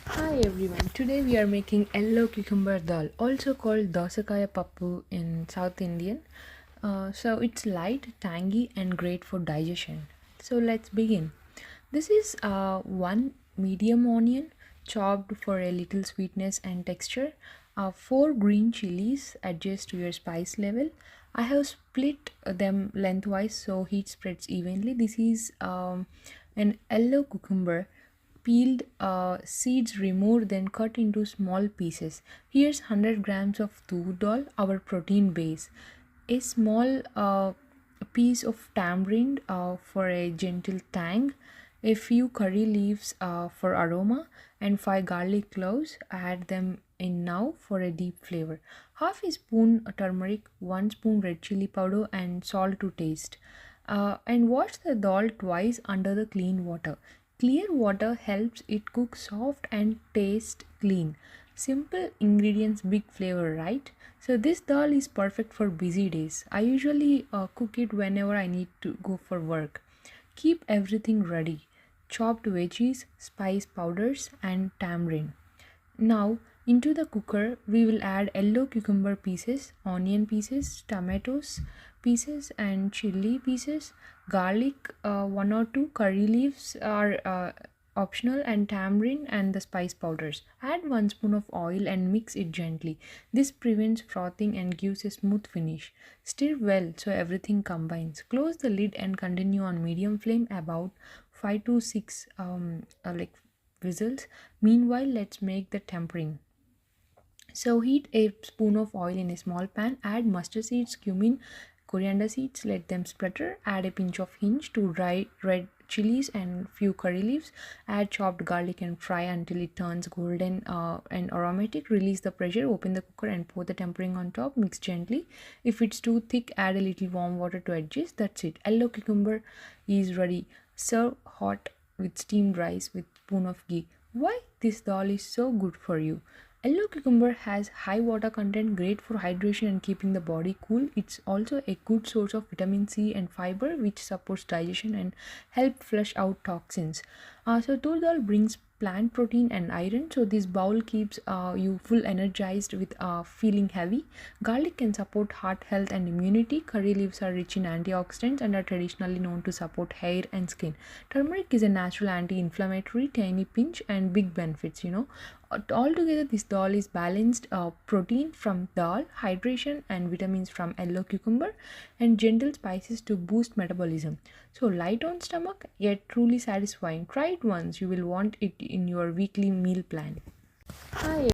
Hi everyone, today we are making Yellow Cucumber Dal, also called Dosakaya Pappu in South Indian. So it's light, tangy, and great for digestion. So let's begin. This is one medium onion chopped for a little sweetness and texture. Four green chilies, adjust to your spice level. I have split them lengthwise so heat spreads evenly. This is an yellow cucumber peeled, seeds removed, then cut into small pieces. Here's 100 grams of Toor dal, our protein base. A small piece of tamarind for a gentle tang, a few curry leaves for aroma, and 5 garlic cloves. Add them in now for a deep flavor. Half a spoon turmeric, 1 spoon red chili powder, and salt to taste. And wash the dal twice under the clean water. Clear water helps it cook soft and taste clean. Simple ingredients, big flavor, right? So this dal is perfect for busy days. I usually cook it whenever I need to go for work. Keep everything ready. Chopped veggies, spice powders, and tamarind. Now, into the cooker, we will add yellow cucumber pieces, onion pieces, tomatoes pieces, and chili pieces. Garlic, one or two curry leaves are optional, and tamarind and the spice powders. Add 1 spoon of oil and mix it gently. This prevents frothing and gives a smooth finish. Stir well so everything combines. Close the lid and continue on medium flame about 5 to 6 whistles. Meanwhile, let's make the tempering. So heat a spoon of oil in a small pan, add mustard seeds, cumin, coriander seeds, let them splutter, add a pinch of hinge, two dry red chilies and few curry leaves, add chopped garlic and fry until it turns golden and aromatic. Release the pressure, open the cooker and pour the tempering on top, mix gently. If it's too thick, add a little warm water to adjust. That's it. Yellow cucumber is ready. Serve hot with steamed rice with spoon of ghee. Why this dal is so good for you? Yellow cucumber has high water content, great for hydration and keeping the body cool. It's also a good source of vitamin C and fiber, which supports digestion and help flush out toxins. So Tur dal brings plant protein and iron. So this bowl keeps you full energized with feeling heavy. Garlic can support heart health and immunity. Curry leaves are rich in antioxidants and are traditionally known to support hair and skin. Turmeric is a natural anti-inflammatory, tiny pinch and big benefits. Altogether, this dal is balanced protein from dal, hydration and vitamins from yellow cucumber, and gentle spices to boost metabolism. So light on stomach yet truly satisfying. Try it once. You will want it in your weekly meal plan. Hi